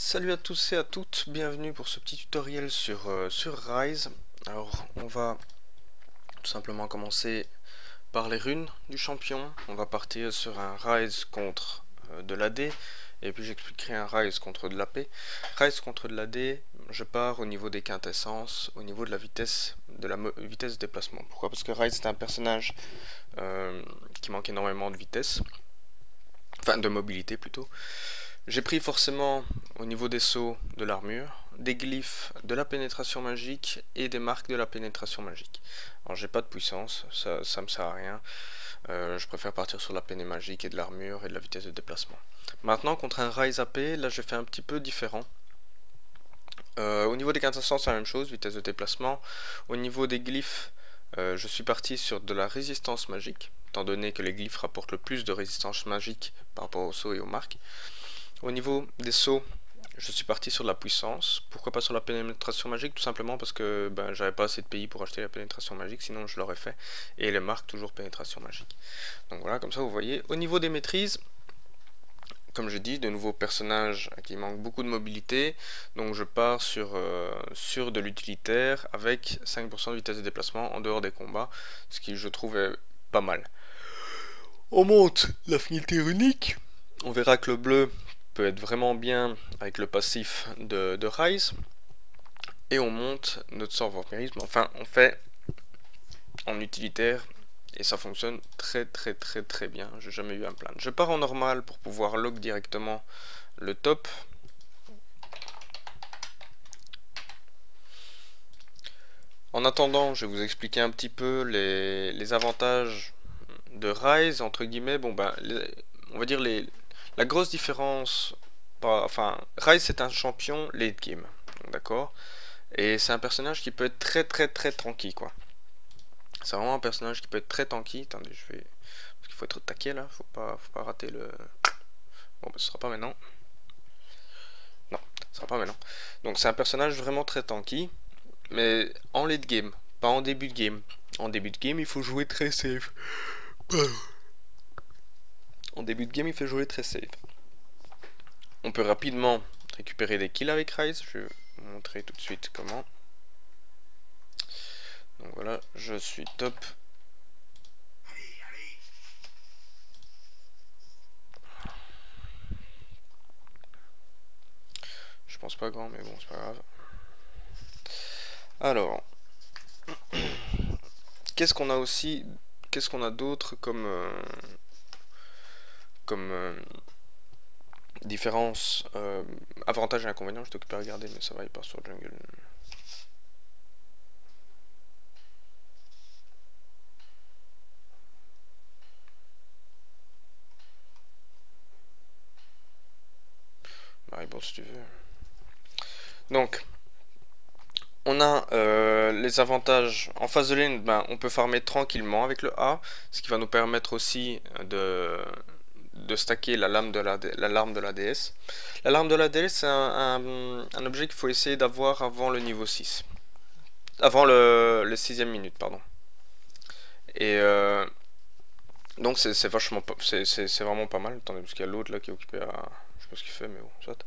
Salut à tous et à toutes, bienvenue pour ce petit tutoriel sur Rise. Alors on va tout simplement commencer par les runes du champion. On va partir sur un Rise contre de l'AD et puis j'expliquerai un Rise contre de l'AP. Rise contre de l'AD, je pars au niveau des quintessences, au niveau de la vitesse de déplacement. Pourquoi? Parce que Rise est un personnage qui manque énormément de vitesse, enfin de mobilité plutôt. J'ai pris forcément au niveau des sauts de l'armure, des glyphes de la pénétration magique et des marques de la pénétration magique. Alors j'ai pas de puissance, ça me sert à rien. Je préfère partir sur la péné magique et de l'armure et de la vitesse de déplacement. Maintenant contre un Rise AP, là j'ai fait un petit peu différent. Au niveau des quintessences c'est la même chose, vitesse de déplacement. Au niveau des glyphes, je suis parti sur de la résistance magique, étant donné que les glyphes rapportent le plus de résistance magique par rapport aux sauts et aux marques. Au niveau des sauts, je suis parti sur la puissance. Pourquoi pas sur la pénétration magique? Tout simplement parce que j'avais pas assez de pays pour acheter la pénétration magique, sinon je l'aurais fait. Et les marques, toujours pénétration magique. Donc voilà, comme ça vous voyez. Au niveau des maîtrises, comme je dis, de nouveaux personnages qui manquent beaucoup de mobilité. Donc je pars sur de l'utilitaire avec 5% de vitesse de déplacement en dehors des combats. Ce qui je trouve est pas mal. On monte l'affinité runique. On verra que le bleu peut être vraiment bien avec le passif de Rise. Et on monte notre sort vampirisme. Enfin, on fait en utilitaire et ça fonctionne très bien. J'ai jamais eu à me plaindre. Je pars en normal pour pouvoir lock directement le top. En attendant, je vais vous expliquer un petit peu les avantages de Rise, entre guillemets. Bon, on va dire la grosse différence. Enfin, Rise c'est un champion late game, d'accord? Et c'est un personnage qui peut être très tanky, quoi. C'est vraiment un personnage qui peut être très tanky. Attendez, je vais... Parce qu'il faut être au taquet, là. Faut pas rater le... Bon, ce sera pas maintenant. Non, ce sera pas maintenant. Donc c'est un personnage vraiment très tanky. Mais en late game, pas en début de game. En début de game, il faut jouer très safe. En début de game, il faut jouer très safe. On peut rapidement récupérer des kills avec Rise. Je vais vous montrer tout de suite comment. Donc voilà, je suis top. Je pense pas grand, mais bon, c'est pas grave. Alors, qu'est-ce qu'on a aussi, qu'est-ce qu'on a d'autre comme différence, avantages et inconvénients? Je t'occupe à regarder, mais ça va, il part sur jungle. Bon, si tu veux. Donc, on a les avantages. En phase de lane, on peut farmer tranquillement avec le A, ce qui va nous permettre aussi de stacker la lame de la déesse. La lame de la déesse, c'est un objet qu'il faut essayer d'avoir avant le niveau 6. Avant le 6ème minute, pardon. Et donc c'est vachement c'est vraiment pas mal. Attendez, parce qu'il y a l'autre là qui est occupé à... Je sais pas ce qu'il fait, mais bon, soit.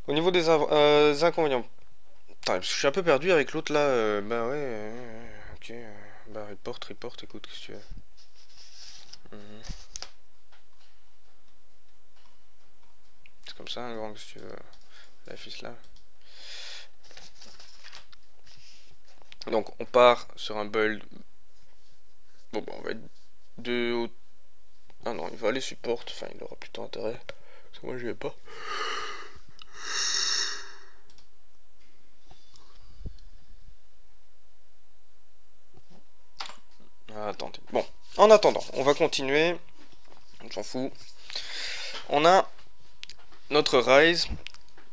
Au niveau des inconvénients... Attends, parce que je suis un peu perdu avec l'autre là. Ok. Report, écoute, qu'est-ce que tu veux. C'est comme ça, un grand, qu'est-ce que tu veux. La fiche là. Donc, on part sur un build. Bon, on va être de haut. Ah non, il va aller support. Enfin, il aura plutôt intérêt. Parce que moi, je vais pas. Attendez. Bon, en attendant, on va continuer. On s'en fout. On a notre Rise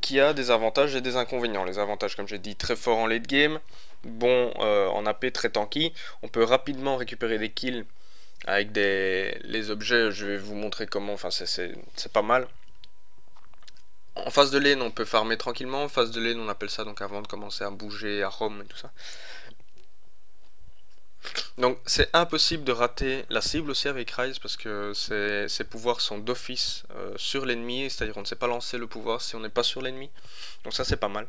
qui a des avantages et des inconvénients. Les avantages, comme j'ai dit, très fort en late game. Bon, en AP, très tanky. On peut rapidement récupérer des kills avec les objets. Je vais vous montrer comment. Enfin, c'est pas mal. En phase de lane, on peut farmer tranquillement. En phase de lane, on appelle ça donc avant de commencer à bouger, à roam et tout ça. Donc c'est impossible de rater la cible aussi avec Ryze parce que ses pouvoirs sont d'office sur l'ennemi, c'est-à-dire on ne sait pas lancer le pouvoir si on n'est pas sur l'ennemi. Donc ça c'est pas mal.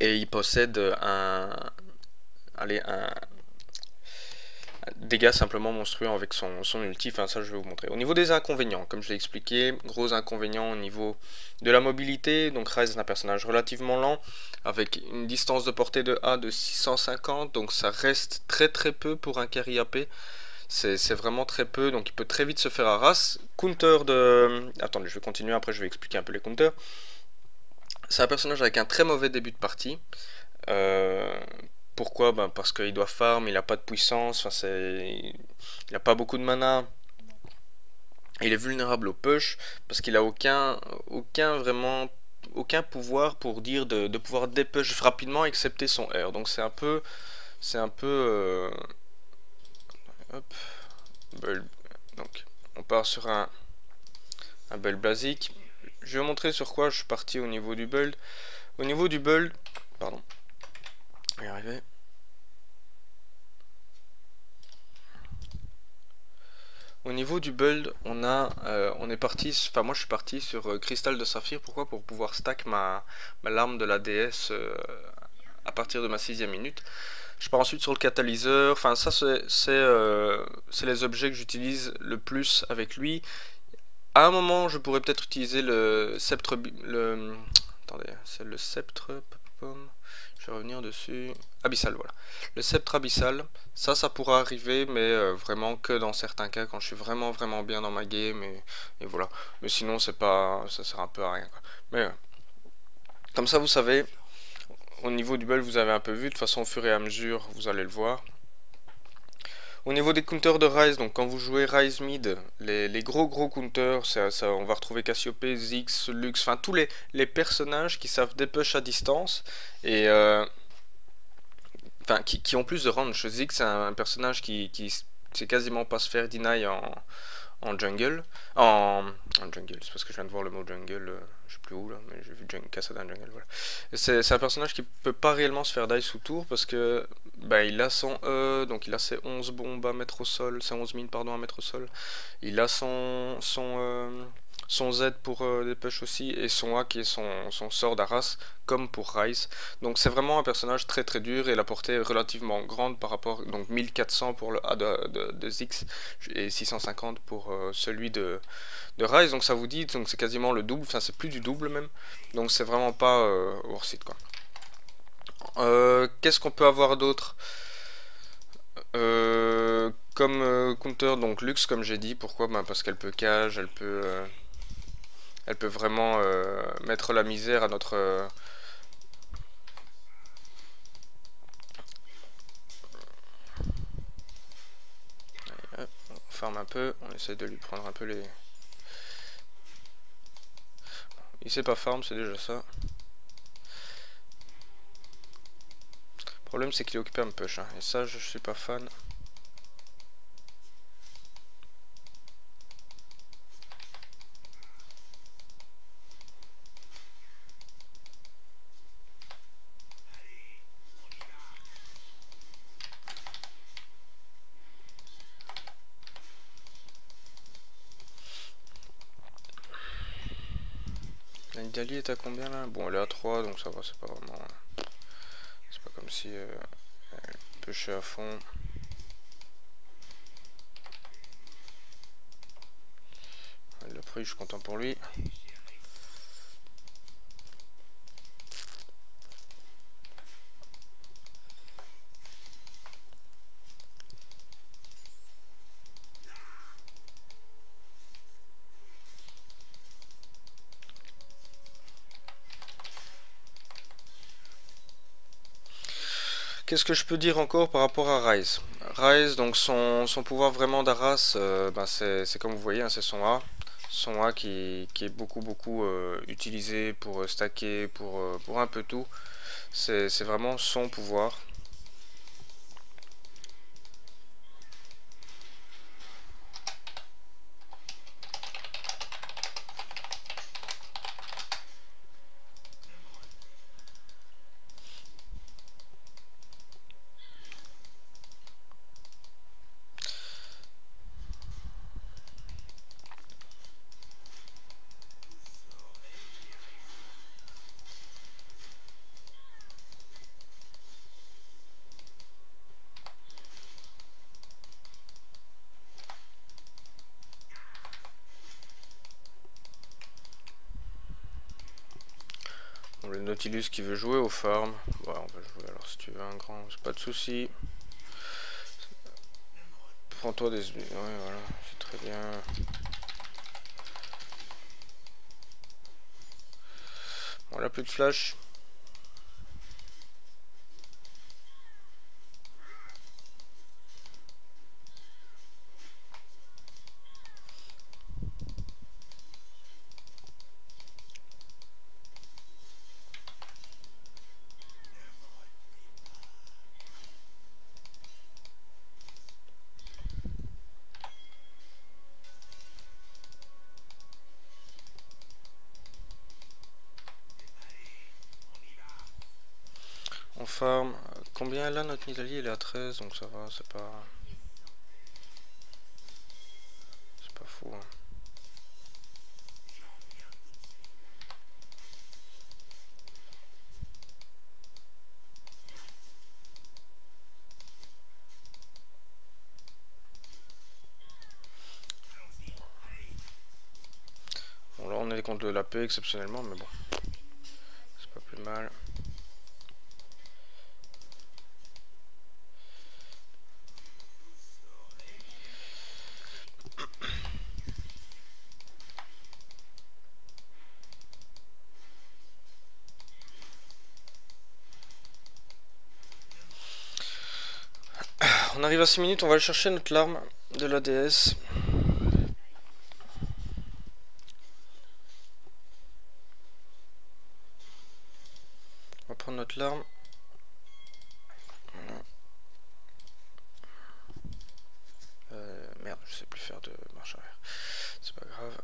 Et il possède un dégâts simplement monstrueux avec son ulti, enfin ça je vais vous montrer. Au niveau des inconvénients, comme je l'ai expliqué, gros inconvénients au niveau de la mobilité, donc Ryze est un personnage relativement lent, avec une distance de portée de A de 650, donc ça reste très très peu pour un carry AP, c'est vraiment très peu, donc il peut très vite se faire harass. Counter de... Attendez, je vais continuer, après je vais expliquer un peu les counters. C'est un personnage avec un très mauvais début de partie. Euh, Pourquoi? Ben parce qu'il doit farm, il n'a pas de puissance, enfin il n'a pas beaucoup de mana. Il est vulnérable au push parce qu'il a aucun pouvoir pour dire de pouvoir dépush rapidement excepté son R. Donc hop, build. Donc on part sur un build basique. Je vais vous montrer sur quoi je suis parti au niveau du build. Au niveau du build, pardon, on va y arriver. Au niveau du build, on est parti, enfin moi je suis parti sur cristal de saphir. Pourquoi? Pour pouvoir stack ma larme de la déesse à partir de ma 6ème minute. Je pars ensuite sur le catalyseur. Enfin ça c'est les objets que j'utilise le plus avec lui. À un moment je pourrais peut-être utiliser le sceptre, attendez, c'est le sceptre, je vais revenir dessus. Abyssal, voilà. Le sceptre abyssal, ça pourra arriver, mais vraiment que dans certains cas, quand je suis vraiment bien dans ma game, et voilà. Mais sinon, c'est pas, ça sert un peu à rien, quoi. Mais comme ça, vous savez, au niveau du build, vous avez un peu vu. De toute façon, au fur et à mesure, vous allez le voir. Au niveau des counters de Ryze, donc quand vous jouez Ryze mid, les gros counters, on va retrouver Cassiope, Ziggs, Lux, enfin tous les personnages qui savent dépush à distance et enfin qui ont plus de range. Ziggs c'est un personnage qui sait quasiment pas se faire deny en jungle. En jungle, c'est parce que je viens de voir le mot jungle, je sais plus où là, mais j'ai vu Kassadin jungle, voilà. C'est un personnage qui peut pas réellement se faire die sous tour parce que bah, il a son E, donc il a ses 11 bombes à mettre au sol, ses 11 mines pardon à mettre au sol. Il a son Z pour des push aussi, et son A qui est son sort d'Arras, comme pour Ryze. Donc c'est vraiment un personnage très dur, et la portée est relativement grande par rapport, donc 1400 pour le A de Ziggs, et 650 pour celui de Ryze, donc ça vous dit, donc c'est quasiment le double, enfin c'est plus du double même, donc c'est vraiment pas worth it quoi. Qu'est-ce qu'on peut avoir d'autre comme counter? Donc Lux comme j'ai dit, pourquoi? Ben, parce qu'elle peut cage, elle peut vraiment mettre la misère à notre... Allez, hop, on farm un peu, on essaie de lui prendre un peu les... Il sait pas farm, c'est déjà ça. Le problème c'est qu'il est occupé à me push, hein, et ça je suis pas fan. La Nidalee est à combien là? Bon, elle est à 3, donc ça va, c'est pas vraiment... C'est pas comme si elle pushait à fond. Elle l'a pris, je suis content pour lui. Qu'est-ce que je peux dire encore par rapport à Ryze? Ryze, donc son pouvoir vraiment d'Arras, ben c'est comme vous voyez, hein, c'est son A. Son A qui est beaucoup utilisé pour stacker, pour un peu tout. C'est vraiment son pouvoir. Le Nautilus qui veut jouer au farm. Ouais, on va jouer alors si tu veux un grand, c'est pas de souci. Prends-toi des... Ouais, voilà, c'est très bien. Bon, là, plus de flash. On farm. Combien là notre Nidalee? Il est à 13, donc ça va, c'est pas... C'est pas fou. Hein. Bon là on est contre la paix exceptionnellement, mais bon. C'est pas plus mal. On arrive à 6 minutes, on va aller chercher notre larme de la déesse. On va prendre notre larme. Voilà. Merde, je sais plus faire de marche arrière. C'est pas grave.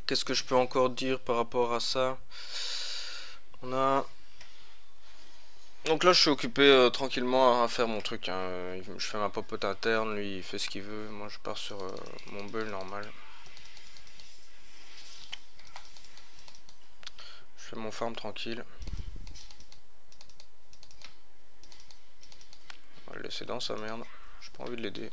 Qu'est-ce que je peux encore dire par rapport à ça? On a... Donc là je suis occupé tranquillement à faire mon truc. Hein. Je fais ma popote interne, lui il fait ce qu'il veut. Moi je pars sur mon bull normal. Je fais mon farm tranquille. On va le laisser dans sa merde. J'ai pas envie de l'aider.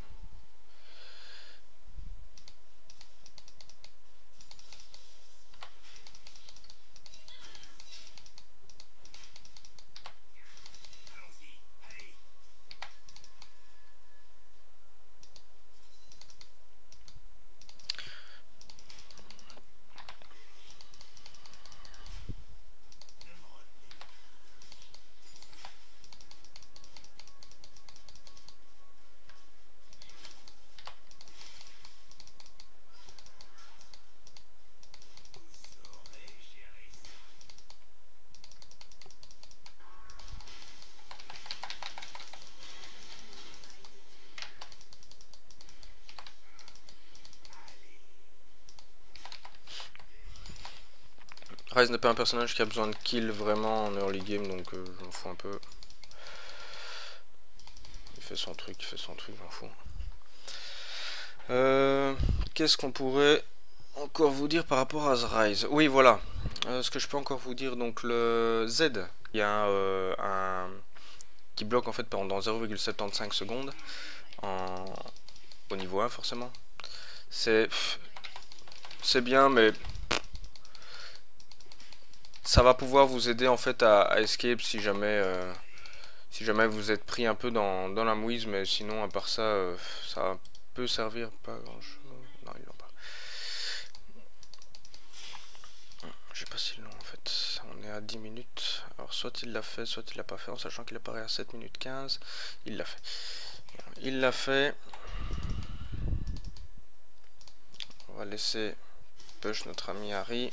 Ryze n'est pas un personnage qui a besoin de kill vraiment en early game, donc je m'en fous un peu. Il fait son truc, je m'en fous. Qu'est-ce qu'on pourrait encore vous dire par rapport à Ryze? Oui, voilà. Ce que je peux encore vous dire, donc le Z, il y a un qui bloque en fait pendant 0,75 secondes au niveau 1 forcément. C'est bien, mais ça va pouvoir vous aider en fait à escape si jamais vous êtes pris un peu dans la mouise, mais sinon à part ça, ça peut servir pas grand chose. Non, ils l'ont pas. Je sais pas s'ils l'ont en fait. On est à 10 minutes. Alors soit il l'a fait, soit il l'a pas fait, en sachant qu'il apparaît à 7 minutes 15. Il l'a fait. Il l'a fait. On va laisser push notre ami Harry.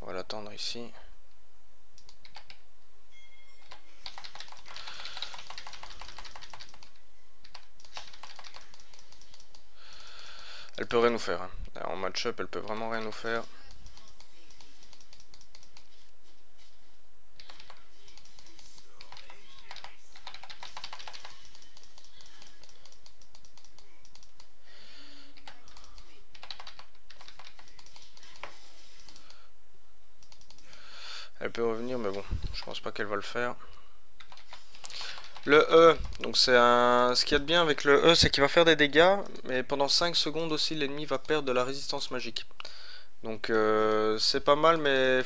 On va l'attendre ici. Elle peut rien nous faire. Hein. En match-up, elle peut vraiment rien nous faire. Elle peut revenir, mais bon, je pense pas qu'elle va le faire. Le E, donc c'est ce qu'il y a de bien avec le E, c'est qu'il va faire des dégâts, mais pendant 5 secondes aussi, l'ennemi va perdre de la résistance magique. Donc c'est pas mal, mais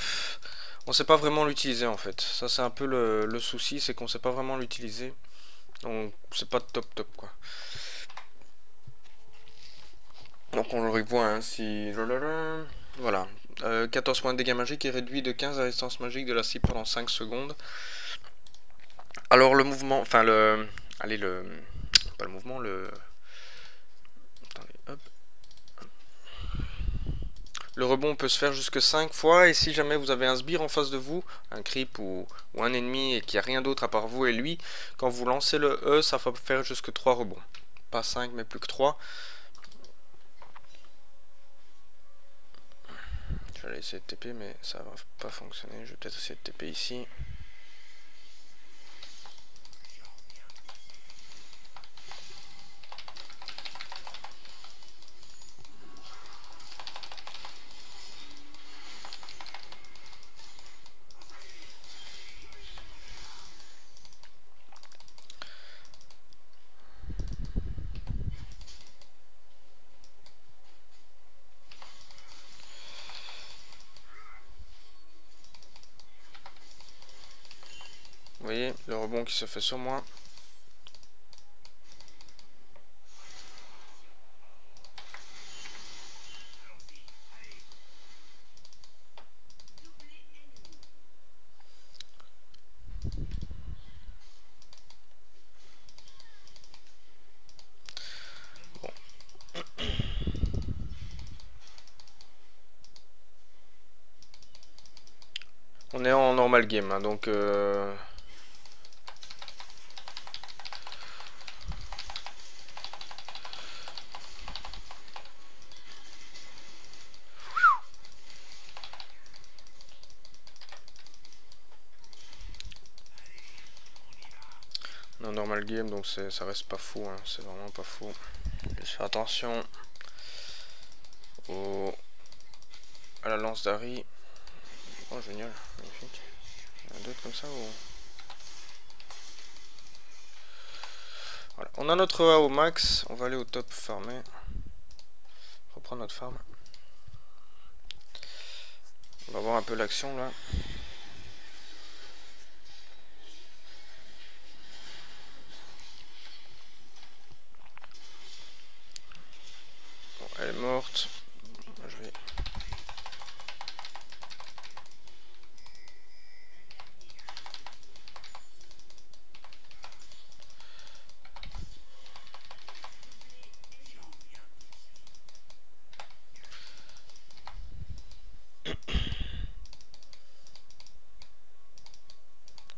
on sait pas vraiment l'utiliser en fait. Ça c'est un peu le souci, c'est qu'on sait pas vraiment l'utiliser. Donc c'est pas top quoi. Donc on le revoit hein, si... Voilà. 14 points de dégâts magiques et réduit de 15 la résistance magique de la cible pendant 5 secondes. Alors le mouvement, enfin le... Allez le... Pas le mouvement, le... Attendez, hop. Le rebond peut se faire jusque 5 fois et si jamais vous avez un sbire en face de vous, un creep ou un ennemi et qu'il n'y a rien d'autre à part vous et lui, quand vous lancez le E, ça va faire jusque 3 rebonds. Pas 5 mais plus que 3. J'allais essayer de TP mais ça va pas fonctionner. Je vais peut-être essayer de TP ici. Vous voyez le rebond qui se fait sur moi. Bon. On est en normal game, hein, donc... normal game donc ça reste pas fou hein, c'est vraiment pas fou. Juste faire attention à la lance d'Harry. Oh génial, magnifique. Il y en a d'autres comme ça ou... Voilà, on a notre A au max, on va aller au top farmer. Reprendre notre farm. On va voir un peu l'action là. Bon, elle est morte. Moi, je vais...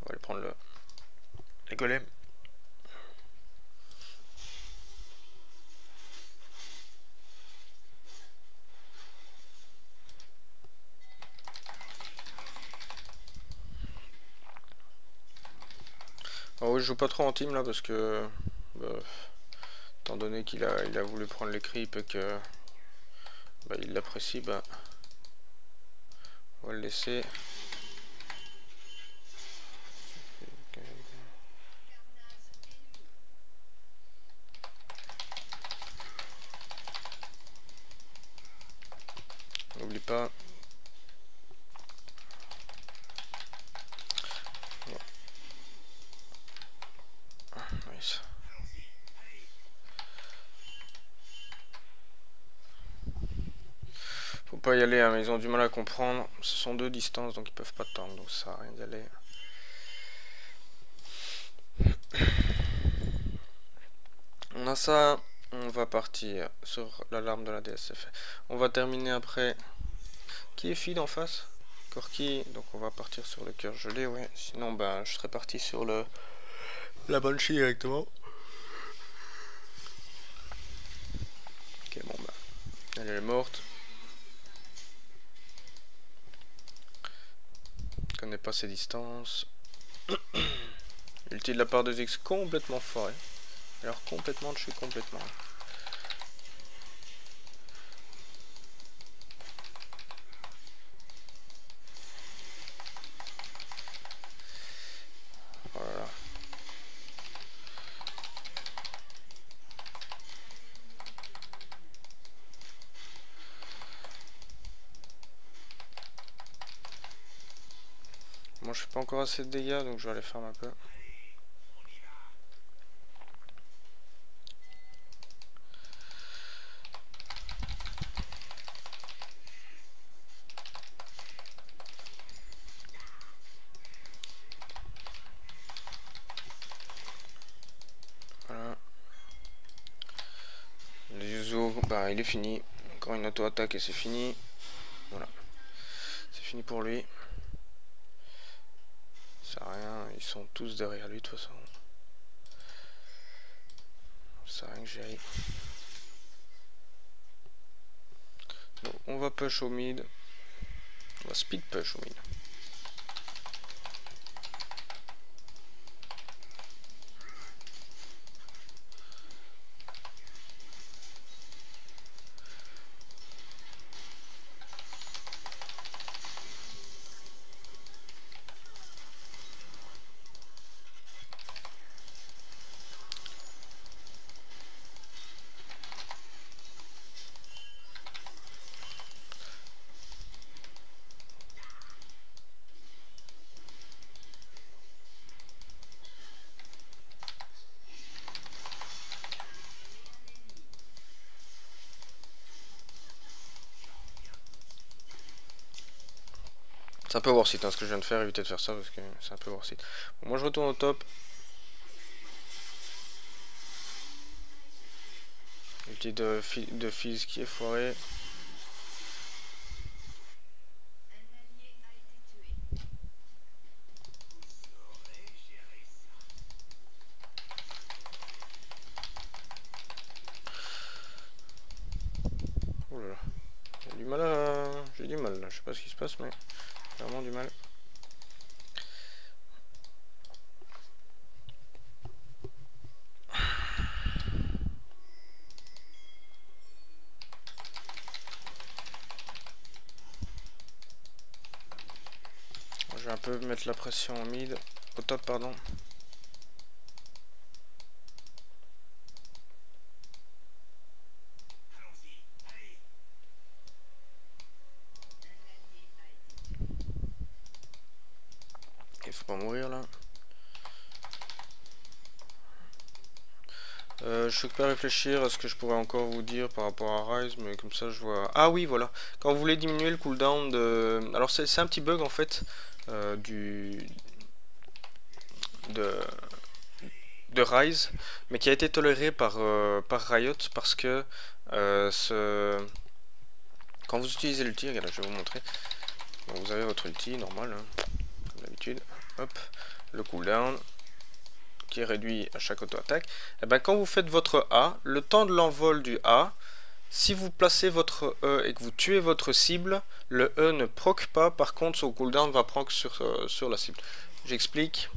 On va aller prendre les golems. Alors oui, je joue pas trop en team là parce que bah, étant donné qu'il a voulu prendre les creeps et que bah, il l'apprécie, bah on va le laisser. N'oublie pas. Nice. Faut pas y aller, hein, mais ils ont du mal à comprendre. Ce sont deux distances, donc ils peuvent pas tank, donc ça sert à rien d'y aller. On a ça, on va partir sur l'alarme de la DSF. On va terminer après. Qui est feed en face? Corki, donc on va partir sur le cœur gelé, ouais. Sinon, ben, je serais parti sur la Banshee directement. Ok, bon, ben, elle est morte. Je connais pas ses distances. Ulti de la part de Ziggs complètement forêt. Alors complètement, je suis complètement. Voilà. Moi je fais pas encore assez de dégâts donc je vais aller farm un peu. Voilà. Le Yuzo, bah il est fini. Encore une auto-attaque et c'est fini. Voilà. C'est fini pour lui. Ça sert à rien, ils sont tous derrière lui de toute façon. Ça sert à rien que j'y aille. Donc on va push au mid. On va speed push au mid. C'est un peu worth it hein, ce que je viens de faire, éviter de faire ça parce que c'est un peu worth it. Bon, moi je retourne au top. Ulti de Fizz qui est foiré. Oh là là. J'ai du mal à... J'ai du mal là, je sais pas ce qui se passe mais... Vraiment du mal. Je vais un peu mettre la pression au mid. Au top pardon. Il faut pas mourir là. Je suis pas à réfléchir à ce que je pourrais encore vous dire par rapport à Rise, mais comme ça je vois... Ah oui, voilà. Quand vous voulez diminuer le cooldown de... Alors c'est un petit bug en fait de Rise, mais qui a été toléré par Riot parce que quand vous utilisez l'ulti, regardez, je vais vous montrer. Donc, vous avez votre ulti normal, hein, comme d'habitude. Hop, le cooldown qui est réduit à chaque auto-attaque. Et ben quand vous faites votre A, le temps de l'envol du A, si vous placez votre E et que vous tuez votre cible, le E ne proc pas, par contre son cooldown va proc sur la cible. J'explique.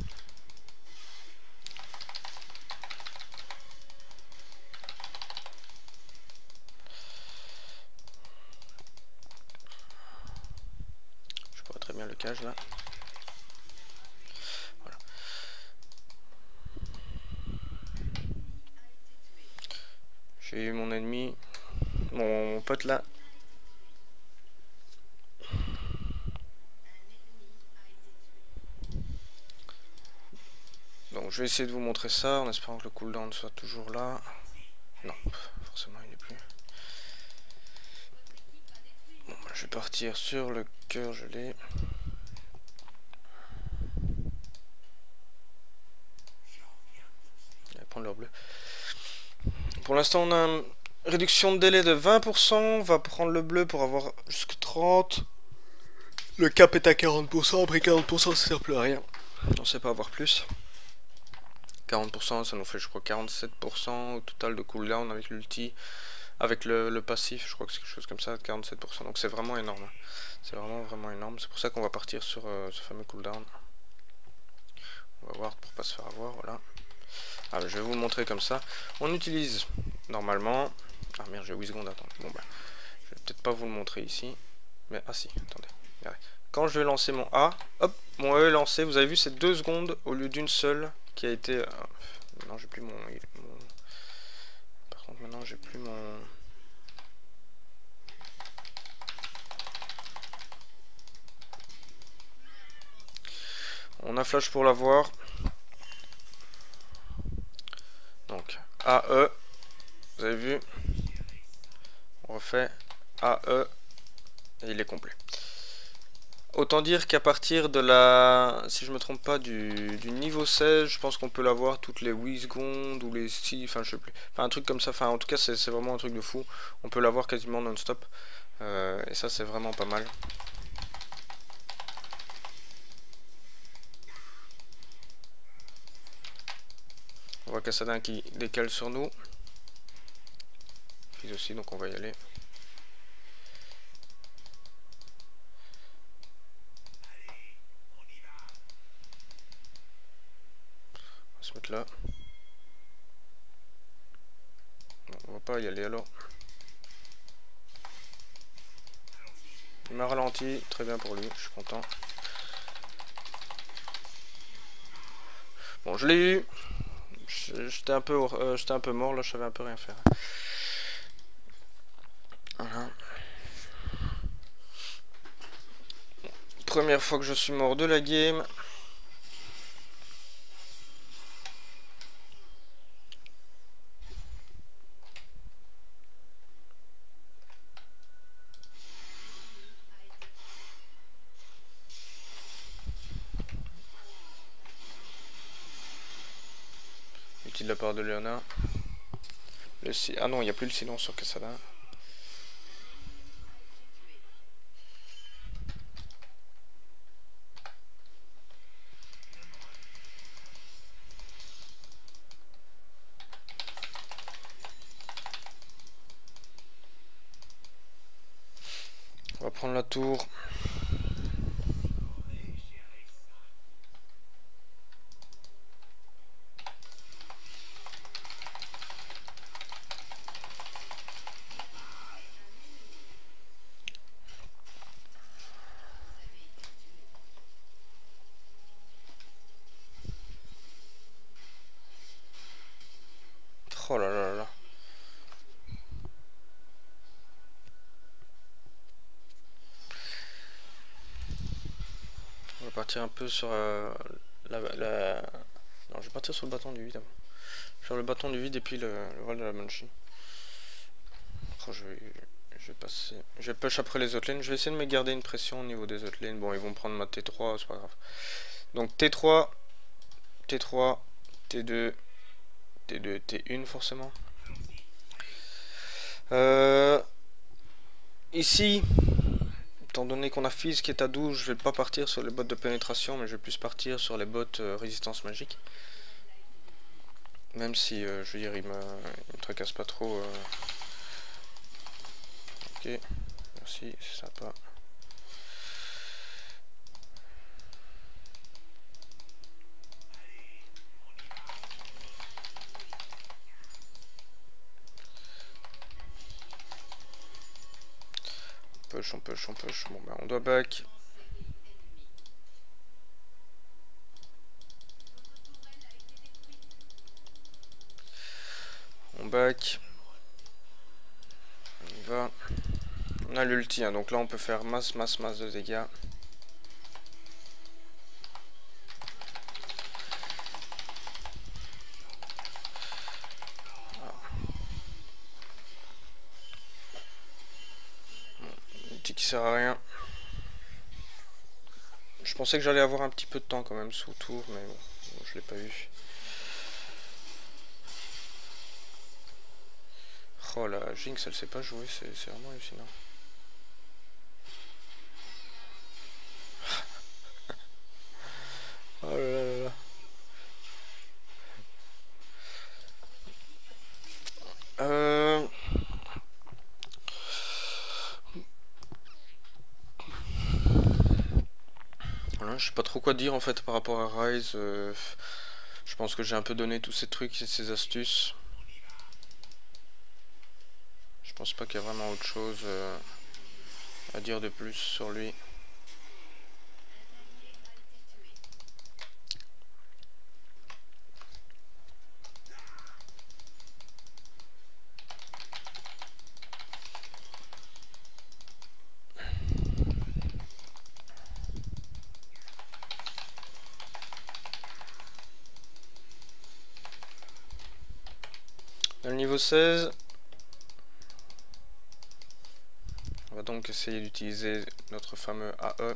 cage là. Voilà. J'ai eu mon ennemi, mon pote là. Donc je vais essayer de vous montrer ça en espérant que le cooldown soit toujours là. Non, forcément il n'est plus. Bon, bah, je vais partir sur le cœur gelé. Je vais prendre l'heure bleue. Pour l'instant on a une réduction de délai de 20%. On va prendre le bleu pour avoir jusqu'à 30. Le cap est à 40%. Après 40% ça sert plus à rien. On sait pas avoir plus. 40% ça nous fait je crois 47% au total de cooldown avec l'ulti. Avec le passif, je crois que c'est quelque chose comme ça, 47%. Donc c'est vraiment énorme. C'est vraiment énorme. C'est pour ça qu'on va partir sur ce fameux cooldown. On va voir pour pas se faire avoir, voilà. Ah, je vais vous le montrer comme ça. On utilise normalement... Ah merde, j'ai 8 secondes, attends. Bon bah, je vais peut-être pas vous le montrer ici. Mais, ah si, attendez. Regardez. Quand je vais lancer mon A, hop, mon E est lancé. Vous avez vu, c'est 2 secondes au lieu d'une seule qui a été... non, j'ai plus mon... Par contre, maintenant, j'ai plus mon... On a flash pour l'avoir. Donc, AE. Vous avez vu? On refait AE. Et il est complet. Autant dire qu'à partir de la... Si je me trompe pas, du niveau 16, je pense qu'on peut l'avoir toutes les 8 secondes ou les 6... Enfin, je sais plus. Enfin, un truc comme ça. Enfin, en tout cas, c'est vraiment un truc de fou. On peut l'avoir quasiment non-stop. Et ça, c'est vraiment pas mal. On voit Kassadin qui décale sur nous. Fils aussi, donc on va y aller. On va se mettre là. Non, on va pas y aller alors. Il m'a ralenti, très bien pour lui, je suis content. Bon, je l'ai eu. J'étais un peu mort, là je savais un peu rien faire. Voilà. Première fois que je suis mort de la game. Utile de la part de Léona. Ah non, il n'y a plus le silence sur Kassadin. On va prendre la tour. Oh là là là là. On va partir un peu sur Non, je vais partir sur le bâton du vide avant. Sur le bâton du vide et puis le vol de la Banshee. Oh, je vais passer. Je vais push après les autres lanes. Je vais essayer de me garder une pression au niveau des autres lanes. Bon, ils vont prendre ma T3, c'est pas grave. Donc T3, T3, T2, T2, T1 forcément. Ici, étant donné qu'on a Fizz qui est à 12, je vais pas partir sur les bots de pénétration, mais je vais plus partir sur les bots résistance magique. Même si, je veux dire, il me tracasse pas trop. Ok, merci, c'est sympa. On push. Bon bah on doit back. On back. On y va. On a l'ulti, hein, donc là on peut faire masse de dégâts. L'ulti qui sert à rien. Je pensais que j'allais avoir un petit peu de temps quand même sous tour, mais bon, je l'ai pas eu. Oh la Jinx, elle sait pas jouer, c'est vraiment hallucinant. Oh là là là. Voilà, je sais pas trop quoi dire en fait par rapport à Rise. Je pense que j'ai un peu donné tous ces trucs et ces astuces. Je pense pas qu'il y a vraiment autre chose à dire de plus sur lui. Dans le niveau 16, on va donc essayer d'utiliser notre fameux AE.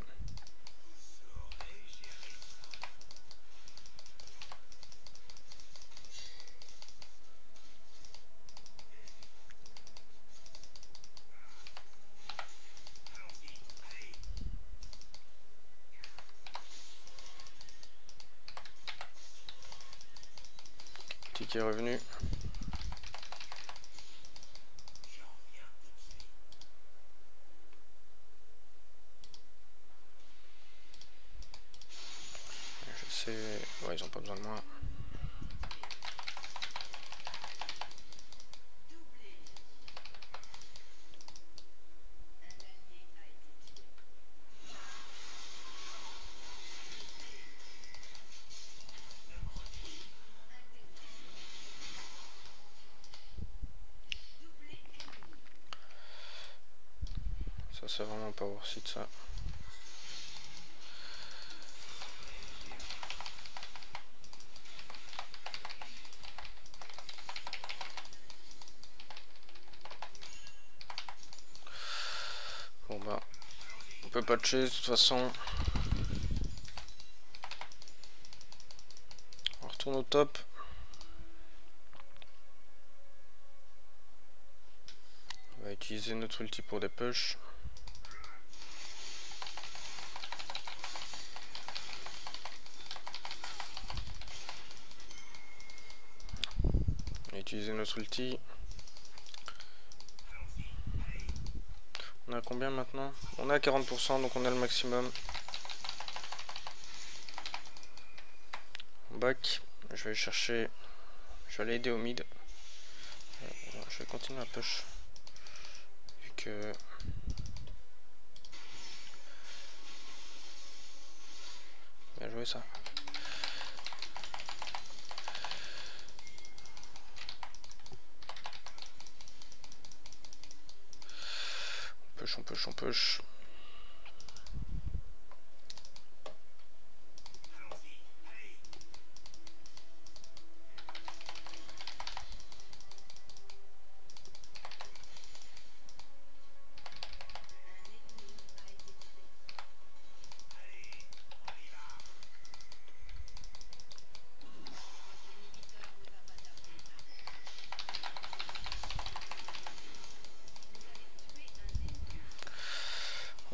Qui est revenu. Je sais... Ouais, ils ont pas besoin de moi. Ça c'est vraiment pas worth it ça. Bon bah, on peut patcher de toute façon. On retourne au top. On va utiliser notre ulti pour des push. On va utiliser notre ulti. On a combien maintenant? On est à 40%, donc on a le maximum. On back. Je vais chercher... Je vais aller aider au mid. Je vais continuer à push. Vu que... Bien joué ça. On push.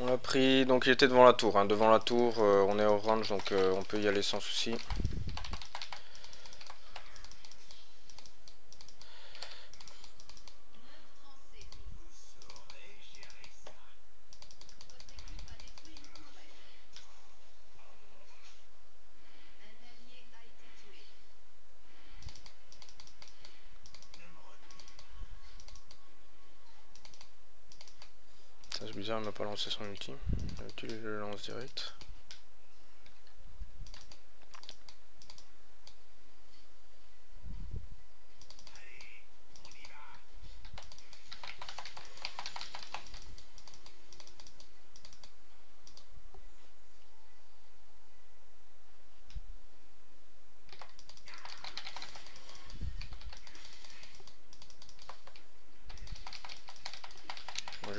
On l'a pris, donc il était devant la tour. Hein. Devant la tour, on est orange, donc on peut y aller sans souci. C'est bizarre, il m'a pas lancé son ulti. Tu le lances direct.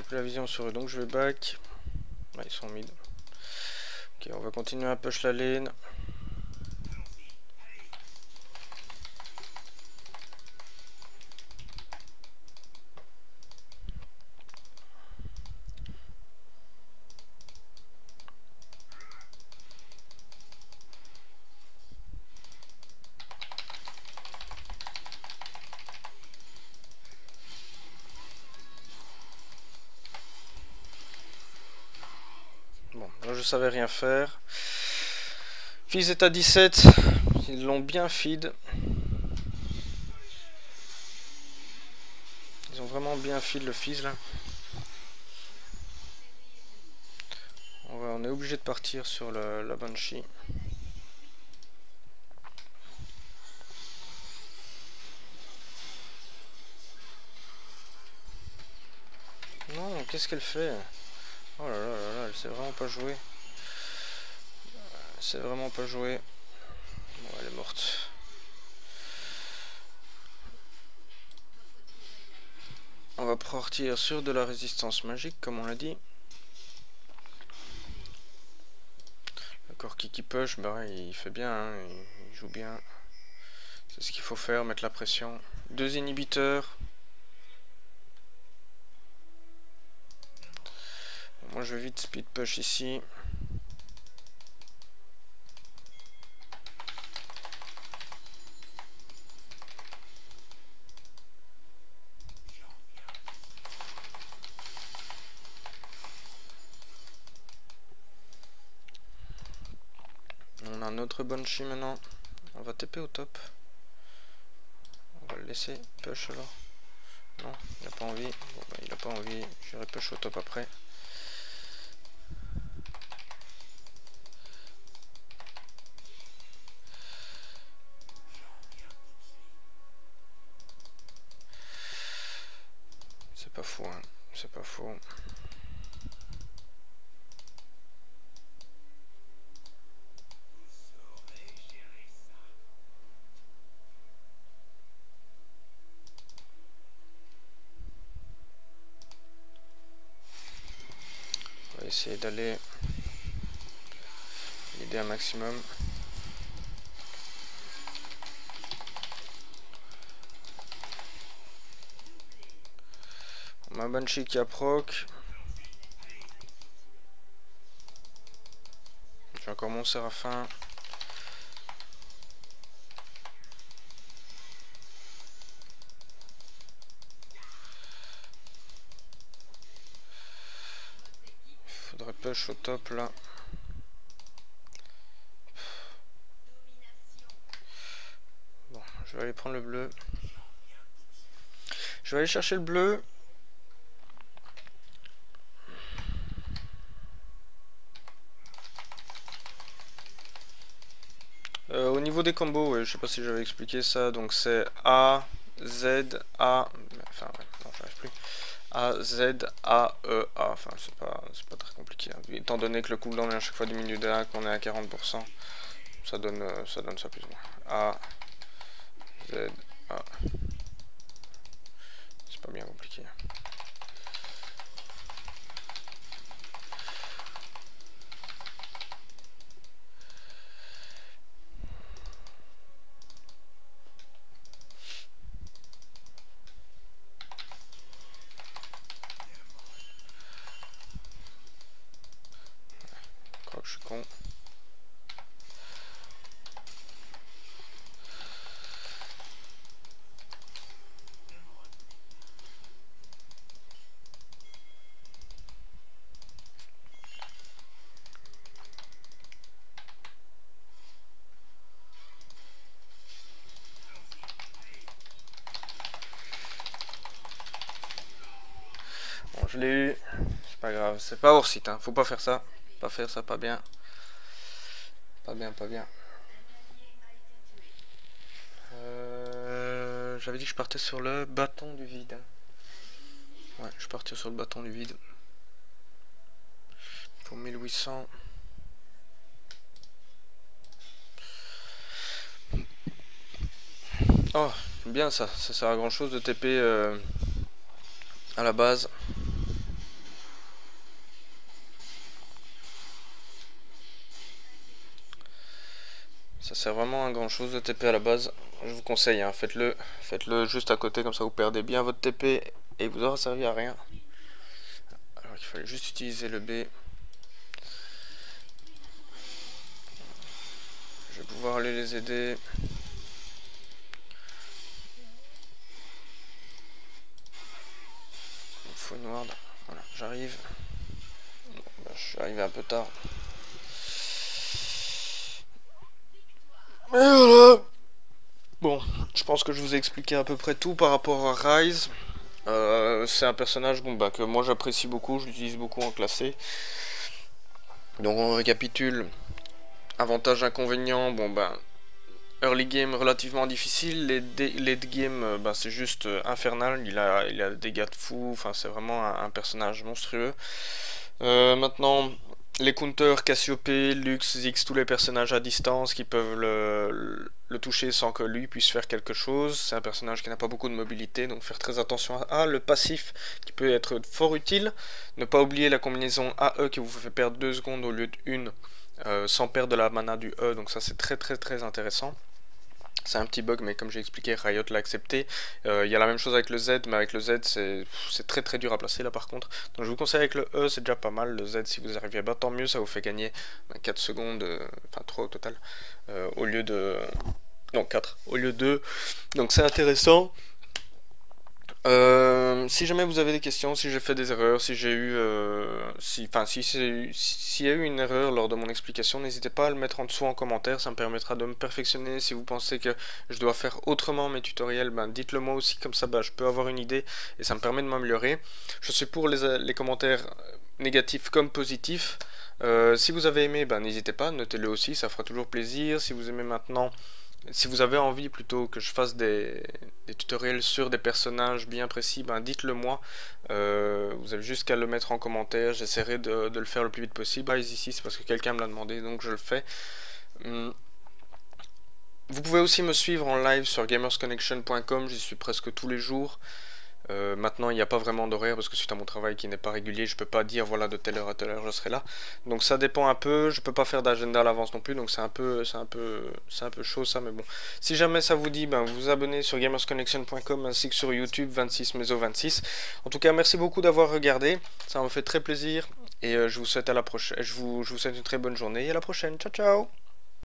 plus la vision sur eux, donc je vais back. Ouais, ils sont mid. Ok, on va continuer à push la lane. Bon, là je savais rien faire. Fizz est à 17. Ils l'ont bien feed. Ils ont vraiment bien feed le Fizz là. On est obligé de partir sur la Banshee. Non, qu'est-ce qu'elle fait? Oh là là là là, elle sait vraiment pas jouer. Elle sait vraiment pas jouer. Bon, elle est morte. On va partir sur de la résistance magique, comme on l'a dit. Le Corki qui push, bah ouais, il fait bien, hein, il joue bien. C'est ce qu'il faut faire, mettre la pression. 2 inhibiteurs. Moi je vais vite speed push ici. On a un autre Banshee maintenant. On va TP au top. On va le laisser push alors. Non, il n'a pas envie. Bon, bah, il n'a pas envie. J'irai push au top après. C'est pas faux, hein. C'est pas faux. On va essayer d'aller l'aider un maximum. On a un Banshee qui a proc. J'ai encore mon Séraphin. Faudrait push au top là. Bon, je vais aller prendre le bleu. Je vais aller chercher le bleu. Au niveau des combos, ouais, je sais pas si j'avais expliqué ça, donc c'est A, Z, A, enfin ouais, non j'arrive plus, A, Z, A, E, A, enfin c'est pas très compliqué, hein. Étant donné que le cooldown est à chaque fois diminué d'un, qu'on est à 40%, ça donne ça plus ou moins. A, Z, A, c'est pas bien compliqué. Crois que je suis con. Bon, je l'ai eu, c'est pas grave, c'est pas hors site, hein. Faut pas faire ça, pas bien. Pas bien, pas bien. J'avais dit que je partais sur le bâton du vide. Ouais, je partais sur le bâton du vide. Pour 1800. Oh, bien ça. Ça sert à grand chose de TP à la base. Ça sert vraiment à grand chose de TP à la base. Je vous conseille, hein, faites-le juste à côté, comme ça vous perdez bien votre TP et vous aura servi à rien. Alors il fallait juste utiliser le B. Je vais pouvoir aller les aider. Noir, voilà, j'arrive. Bon, bah, je suis arrivé un peu tard. Et voilà. Bon, je pense que je vous ai expliqué à peu près tout par rapport à Ryze. C'est un personnage bon, bah, que moi j'apprécie beaucoup, je l'utilise beaucoup en classé. Donc on récapitule. Avantages, inconvénients, bon bah early game relativement difficile, late game bah, c'est juste infernal, il a des dégâts de fou, enfin c'est vraiment un personnage monstrueux. Maintenant les counters, Cassiope, Lux, Ziggs, tous les personnages à distance qui peuvent le toucher sans que lui puisse faire quelque chose. C'est un personnage qui n'a pas beaucoup de mobilité, donc faire très attention à le passif qui peut être fort utile. Ne pas oublier la combinaison AE qui vous fait perdre 2 secondes au lieu de 1 sans perdre de la mana du E, donc ça c'est très intéressant. C'est un petit bug, mais comme j'ai expliqué, Riot l'a accepté. Il y a la même chose avec le Z, mais avec le Z, c'est très dur à placer là par contre. Donc je vous conseille avec le E, c'est déjà pas mal. Le Z, si vous arrivez à battre, tant mieux, ça vous fait gagner 4 secondes, enfin 3 au total, au lieu de... Non, 4, au lieu de 2. Donc c'est intéressant. Si jamais vous avez des questions, si j'ai fait des erreurs, si j'ai eu, s'il y a eu une erreur lors de mon explication, n'hésitez pas à le mettre en dessous en commentaire, ça me permettra de me perfectionner. Si vous pensez que je dois faire autrement mes tutoriels, ben dites-le moi aussi, comme ça ben, je peux avoir une idée et ça me permet de m'améliorer. Je suis pour les commentaires négatifs comme positifs. Si vous avez aimé, ben n'hésitez pas, notez-le aussi, ça fera toujours plaisir. Si vous aimez maintenant... Si vous avez envie plutôt que je fasse des tutoriels sur des personnages bien précis, ben dites-le moi. Vous avez juste qu'à le mettre en commentaire, j'essaierai de le faire le plus vite possible. Ici c'est parce que quelqu'un me l'a demandé, donc je le fais. Vous pouvez aussi me suivre en live sur gamersconnection.com, j'y suis presque tous les jours. Maintenant il n'y a pas vraiment d'horaire parce que suite à mon travail qui n'est pas régulier, je peux pas dire voilà de telle heure à telle heure je serai là. Donc ça dépend un peu, je peux pas faire d'agenda à l'avance non plus, donc c'est un peu chaud ça, mais bon. Si jamais ça vous dit, ben vous vous abonnez sur gamersconnection.com ainsi que sur YouTube 26meso26. En tout cas merci beaucoup d'avoir regardé, ça me fait très plaisir et je vous souhaite à la prochaine, je vous souhaite une très bonne journée et à la prochaine. Ciao ciao.